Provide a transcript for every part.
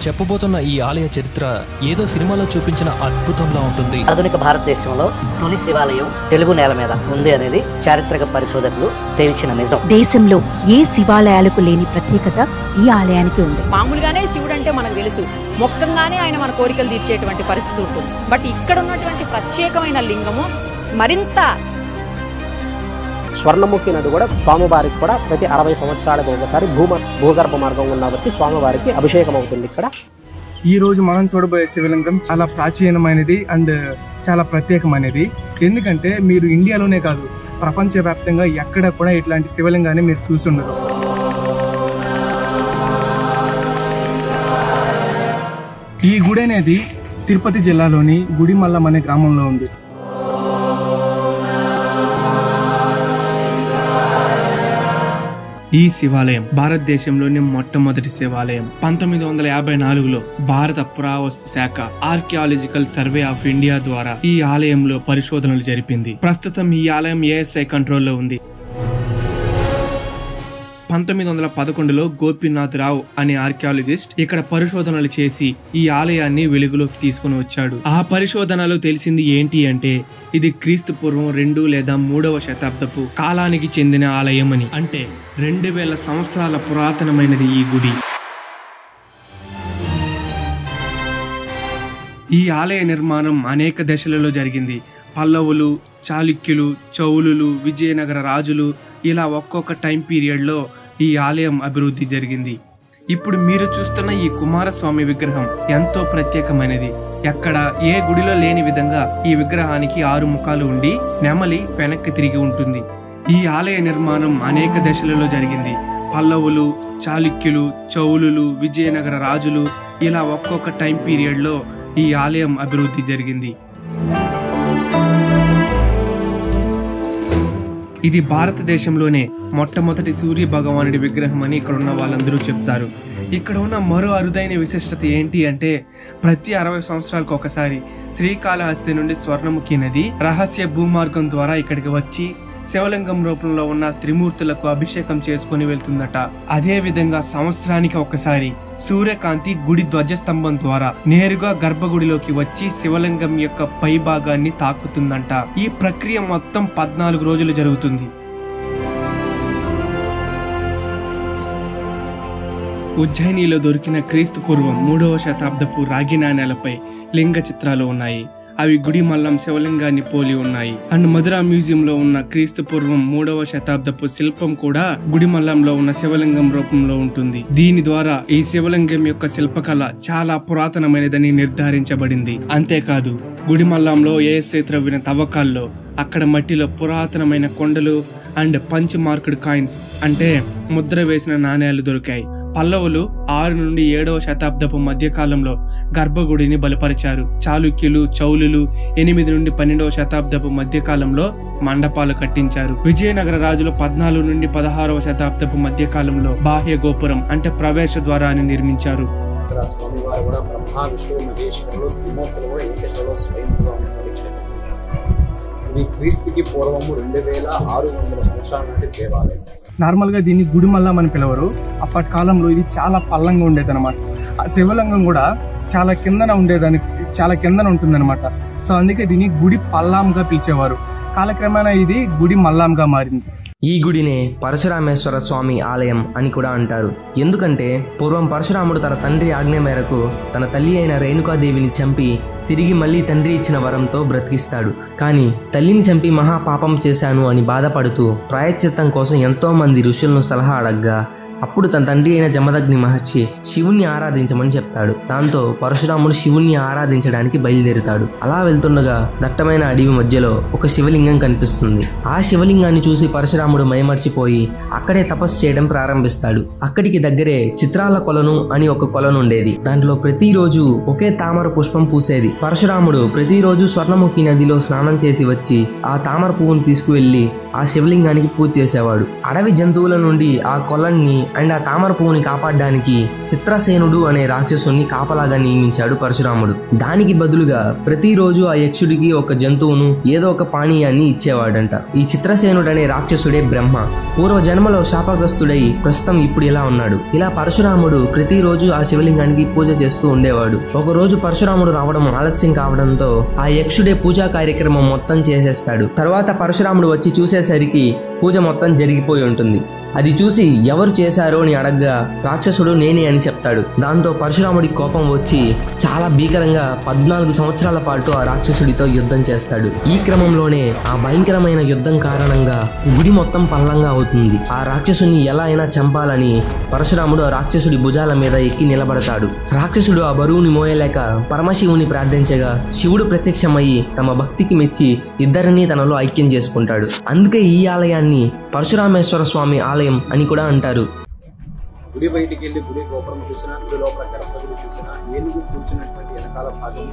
చెప్పబోతున్న ఈ ఆలయ చరిత్ర ఏదో సినిమాలో చూపించిన అద్భుతంలా ఉంటుంది. ఆధునిక భారతదేశంలో తొలి శివాలయం తెలుగు నేల మీద ఉంది అనేది చారిత్రక పరిశోధకులు తేల్చిన నిజం. దేశంలో ఏ శివాలయాలకు లేని ప్రత్యేకత ఈ ఆలయానికి ఉంది. మామూలుగానే శివుడు అంటే మనకు తెలుసు, మొక్కంగానే ఆయన మన కోరికలు తీర్చేటువంటి పరిస్థితి ఉంటుంది. బట్ ఇక్కడ ఉన్నటువంటి ప్రత్యేకమైన లింగము మరింత స్వర్ణముఖి నది కూడా స్వామివారికి కూడా ప్రతి 60 సంవత్సరాలకు ఒకసారి భూగర్భ మార్గం ఉన్నబట్టి స్వామివారికి అభిషేకం అవుతుంది. ఇక్కడ ఈ రోజు మనం చూడబోయే శివలింగం చాలా ప్రాచీనమైనది అండ్ చాలా ప్రత్యేకమైనది. ఎందుకంటే మీరు ఇండియాలోనే కాదు, ప్రపంచవ్యాప్తంగా ఎక్కడ కూడా ఇట్లాంటి శివలింగాన్ని మీరు చూస్తుండరు. ఈ గుడి అనేది తిరుపతి జిల్లాలోని గుడిమల్లం అనే గ్రామంలో ఉంది. ఈ శివాలయం భారతదేశంలోని మొట్టమొదటి శివాలయం. 1954లో భారత పురావస్తు శాఖ ఆర్కియాలజికల్ సర్వే ఆఫ్ ఇండియా ద్వారా ఈ ఆలయంలో పరిశోధనలు జరిపింది. ప్రస్తుతం ఈ ఆలయం ASI కంట్రోల్లో ఉంది. 1911లో గోపీనాథ్ రావు అనే ఆర్కియాలజిస్ట్ ఇక్కడ పరిశోధనలు చేసి ఈ ఆలయాన్ని వెలుగులోకి తీసుకుని వచ్చాడు. ఆ పరిశోధనలో తెలిసింది ఏంటి అంటే ఇది క్రీస్తు పూర్వం 2 లేదా 3వ శతాబ్దపు కాలానికి చెందిన ఆలయం అని. అంటే 2000 సంవత్సరాల పురాతనమైనది ఈ గుడి. ఈ ఆలయ నిర్మాణం అనేక దశలలో జరిగింది. పల్లవులు, చాళుక్యులు, చౌలులు, విజయనగర రాజులు, ఇలా ఒక్కొక్క టైం పీరియడ్లో ఈ ఆలయం అభివృద్ధి జరిగింది. ఇప్పుడు మీరు చూస్తున్న ఈ కుమారస్వామి విగ్రహం ఎంతో ప్రత్యేకమైనది. ఎక్కడ ఏ గుడిలో లేని విధంగా ఈ విగ్రహానికి 6 ముఖాలు ఉండి నెమలి వెనక్కి తిరిగి ఉంటుంది. ఈ ఆలయ నిర్మాణం అనేక దశలలో జరిగింది. పల్లవులు, చాళుక్యులు, చౌలులు, విజయనగర రాజులు, ఇలా ఒక్కొక్క టైం పీరియడ్లో ఈ ఆలయం అభివృద్ధి జరిగింది. ఇది భారతదేశంలోనే మొట్టమొదటి సూర్య భగవానుడి విగ్రహం అని ఇక్కడ ఉన్న వాళ్ళందరూ చెప్తారు. ఇక్కడ ఉన్న మరో అరుదైన విశిష్టత ఏంటి అంటే ప్రతి 60 సంవత్సరాలకు ఒకసారి శ్రీకాళహస్తి నుండి స్వర్ణముఖి నది రహస్య భూమార్గం ద్వారా ఇక్కడికి వచ్చి శివలింగం రూపంలో ఉన్న త్రిమూర్తులకు అభిషేకం చేసుకుని వెళ్తుందట. అదే విధంగా సంవత్సరానికి ఒకసారి సూర్యకాంతి గుడి ధ్వజస్తంభం ద్వారా నేరుగా గర్భగుడిలోకి వచ్చి శివలింగం యొక్క పై భాగాన్ని తాకుతుందంట. ఈ ప్రక్రియ మొత్తం 14 రోజులు జరుగుతుంది. ఉజ్జయినిలో దొరికిన క్రీస్తు పూర్వం 3వ శతాబ్దపు రాగి నాణేలపై లింగ చిత్రాలు ఉన్నాయి. అవి గుడిమల్లం శివలింగాన్ని పోలి ఉన్నాయి. అండ్ మధురా మ్యూజియం లో ఉన్న క్రీస్తు పూర్వం 3వ శతాబ్దపు శిల్పం కూడా గుడిమల్లంలో ఉన్న శివలింగం రూపంలో ఉంటుంది. దీని ద్వారా ఈ శివలింగం యొక్క శిల్పకళ చాలా పురాతనమైనదని నిర్ధారించబడింది. అంతేకాదు గుడిమల్లంలో ASI త్రవ్విన తవ్వకాల్లో అక్కడ మట్టిలో పురాతనమైన కొండలు అండ్ పంచ్ మార్క్డ్ కాయిన్స్ అంటే ముద్ర వేసిన నాణేలు దొరికాయి. పల్లవులు 6 నుండి 7వ శతాబ్దపు మధ్య కాలంలో గర్భగుడిని బలపరిచారు. చాళుక్యులు, చౌలులు 8 నుండి 12వ శతాబ్దపు మధ్య కాలంలో మండపాలు కట్టించారు. విజయనగర రాజులు 14 నుండి 16వ శతాబ్దపు మధ్య కాలంలో బాహ్య గోపురం అంటే ప్రవేశ ద్వారాన్ని నిర్మించారు. క్రీస్తుకి పూర్వము 2600 సంవత్సరాల నుండి దేవాలయం. నార్మల్గా దీన్ని గుడిమల్లం అని పిలవరు. అప్పటి కాలంలో ఇది చాలా పల్లంగా ఉండేది అనమాట. ఆ శివలింగం కూడా చాలా కిందన ఉంటుందన్నమాట. సో అందుకే దీన్ని గుడి పల్లాంగా పిలిచేవారు. కాలక్రమేణా ఇది గుడి మల్లాంగా మారింది. ఈ గుడినే పరశురామేశ్వర స్వామి ఆలయం అని కూడా అంటారు. ఎందుకంటే పూర్వం పరశురాముడు తన తండ్రి ఆజ్ఞ మేరకు తన తల్లి అయిన రేణుకాదేవిని చంపి తిరిగి మళ్ళీ తండ్రి ఇచ్చిన వరంతో బ్రతికిస్తాడు. కానీ తల్లిని చంపి మహాపాపం చేశాను అని బాధపడుతూ ప్రాయశ్చిత్తం కోసం ఎంతో మంది ఋషులను సలహా అడగ్గా అప్పుడు తన తండ్రి అయిన జమదగ్ని మహర్షి శివుణ్ణి ఆరాధించమని చెప్తాడు. దాంతో పరశురాముడు శివుణ్ణి ఆరాధించడానికి బయలుదేరుతాడు. అలా వెళ్తుండగా దట్టమైన అడవి మధ్యలో ఒక శివలింగం కనిపిస్తుంది. ఆ శివలింగాన్ని చూసి పరశురాముడు మైమర్చిపోయి అక్కడే తపస్సు చేయడం ప్రారంభిస్తాడు. అక్కడికి దగ్గరే చిత్రాల కొలను అని ఒక కొలను ఉండేది. దాంట్లో ప్రతిరోజు ఒకే తామర పుష్పం పూసేది. పరశురాముడు ప్రతిరోజు స్వర్ణముఖి నదిలో స్నానం చేసి వచ్చి ఆ తామర పువ్వును తీసుకువెళ్లి ఆ శివలింగానికి పూజ చేసేవాడు. అడవి జంతువుల నుండి ఆ కొలన్ని అండ్ ఆ తామర పువ్వుని కాపాడడానికి చిత్రసేనుడు అనే రాక్షసుని కాపలాగా నియమించాడు పరశురాముడు. దానికి బదులుగా ప్రతిరోజు ఆ యక్షుడికి ఒక జంతువును ఏదో ఒక పానీయాన్ని ఇచ్చేవాడంట. ఈ చిత్రసేనుడు అనే రాక్షసుడే బ్రహ్మ. పూర్వ జన్మలో శాపగ్రస్తుడై ప్రస్తుతం ఇప్పుడు ఇలా ఉన్నాడు. ఇలా పరశురాముడు ప్రతిరోజు ఆ శివలింగానికి పూజ చేస్తూ ఉండేవాడు. ఒక రోజు పరశురాముడు రావడం ఆలస్యం కావడంతో ఆ యక్షుడే పూజా కార్యక్రమం మొత్తం చేసేస్తాడు. తర్వాత పరశురాముడు వచ్చి చూసేసరికి పూజ మొత్తం జరిగిపోయి ఉంటుంది. అది చూసి ఎవరు చేశారో అని అడగ్గా రాక్షసుడు నేనే అని చెప్తాడు. దాంతో పరశురాముడికి కోపం వచ్చి చాలా భీకరంగా 14 సంవత్సరాల పాటు ఆ రాక్షసుడితో యుద్ధం చేస్తాడు. ఈ క్రమంలోనే ఆ భయంకరమైన యుద్ధం కారణంగా గుడి మొత్తం పల్లంగా అవుతుంది. ఆ రాక్షసుని ఎలా అయినా చంపాలని పరశురాముడు ఆ రాక్షసుడి భుజాల మీద ఎక్కి నిలబడతాడు. రాక్షసుడు ఆ బరువుని మోయలేక పరమశివుని ప్రార్థించగా శివుడు ప్రత్యక్షమయ్యి తమ భక్తికి మెచ్చి ఇద్దరిని తనలో ఐక్యం చేసుకుంటాడు. అందుకే ఈ ఆలయాన్ని పరశురామేశ్వర స్వామి ఆలయం అని కూడా అంటారు. గుడి బయటికి వెళ్ళి గుడి గోపురం చూసినా, గుడి లోపల గర్భగుడి చూసినా, ఏనుగు కూర్చున్నటువంటి వెనకాల భాగం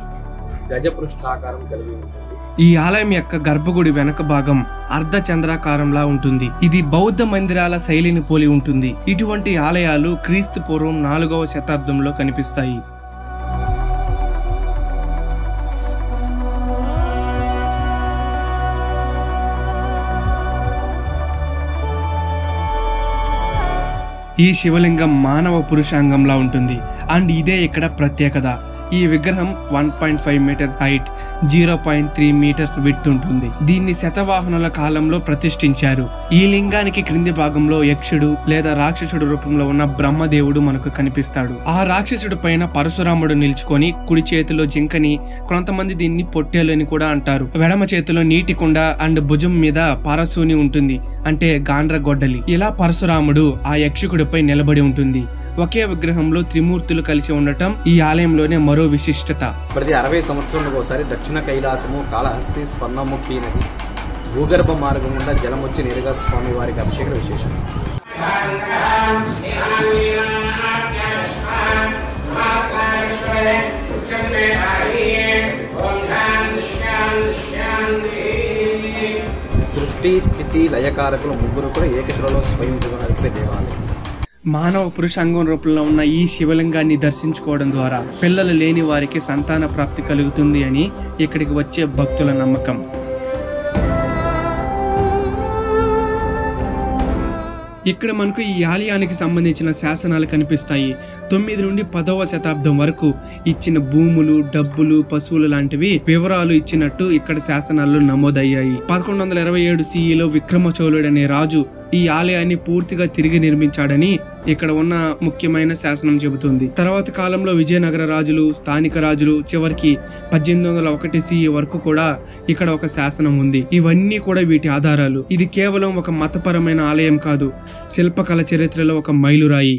గజపృష్ఠాకారం కలిగి ఉంటుంది. ఈ ఆలయం యొక్క గర్భగుడి వెనక భాగం అర్ధ చంద్రాకారంలా ఉంటుంది. ఇది బౌద్ధ మందిరాల శైలిని పోలి ఉంటుంది. ఇటువంటి ఆలయాలు క్రీస్తు పూర్వం 4వ శతాబ్దంలో కనిపిస్తాయి. ఈ శివలింగం మానవ పురుషాంగంలా ఉంటుంది. అండ్ ఇదే ఇక్కడ ప్రత్యేకత. ఈ విగ్రహం 1.5 మీటర్ హైట్, 0.3 మీటర్స్ విడ్త్ ఉంటుంది. దీన్ని శతవాహనుల కాలంలో ప్రతిష్ఠించారు. ఈ లింగానికి క్రింది భాగంలో యక్షుడు లేదా రాక్షసుడు రూపంలో ఉన్న బ్రహ్మదేవుడు మనకు కనిపిస్తాడు. ఆ రాక్షసుడి పైన పరశురాముడు నిల్చుకొని కుడి చేతిలో జింకని, కొంతమంది దీన్ని పొట్టేలు అని కూడా అంటారు. ఎడమ చేతిలో నీటి కుండ అండ్ భుజం మీద పారసూని ఉంటుంది, అంటే గాండ్ర గొడ్డలి. ఇలా పరశురాముడు ఆ యక్షకుడిపై నిలబడి ఉంటుంది. ఒకే విగ్రహంలో త్రిమూర్తులు కలిసి ఉండటం ఈ ఆలయంలోనే మరో విశిష్టత. ప్రతి 60 సంవత్సరాలకు ఒకసారి దక్షిణ కైలాసము కాళహస్తి స్వర్ణముఖి నది భూగర్భ మార్గం గుండా జలం వచ్చి నేరుగా స్వామి వారికి అభిషేకం విశేషం. సృష్టి స్థితి లయకారకులు ముగ్గురు కూడా ఏకశిలలో స్వయం దేవాలయం. మానవ పురుషాంగం రూపంలో ఉన్న ఈ శివలింగాన్ని దర్శించుకోవడం ద్వారా పిల్లలు లేని వారికి సంతాన ప్రాప్తి కలుగుతుంది అని ఇక్కడికి వచ్చే భక్తుల నమ్మకం. ఇక్కడ మనకు ఈ ఆలయానికి సంబంధించిన శాసనాలు కనిపిస్తాయి. 9 నుండి 10వ శతాబ్దం వరకు ఇచ్చిన భూములు, డబ్బులు, పశువులు లాంటివి వివరాలు ఇచ్చినట్టు ఇక్కడ శాసనాల్లో నమోదయ్యాయి. 1127 CEలో విక్రమచోళుడు అనే రాజు ఈ ఆలయాన్ని పూర్తిగా తిరిగి నిర్మించాడని ఇక్కడ ఉన్న ముఖ్యమైన శాసనం చెబుతుంది. తర్వాత కాలంలో విజయనగర రాజులు, స్థానిక రాజులు, చివరికి 1801 CE వరకు కూడా ఇక్కడ ఒక శాసనం ఉంది. ఇవన్నీ కూడా వీటి ఆధారాలు. ఇది కేవలం ఒక మతపరమైన ఆలయం కాదు, శిల్పకళ చరిత్రలో ఒక మైలురాయి.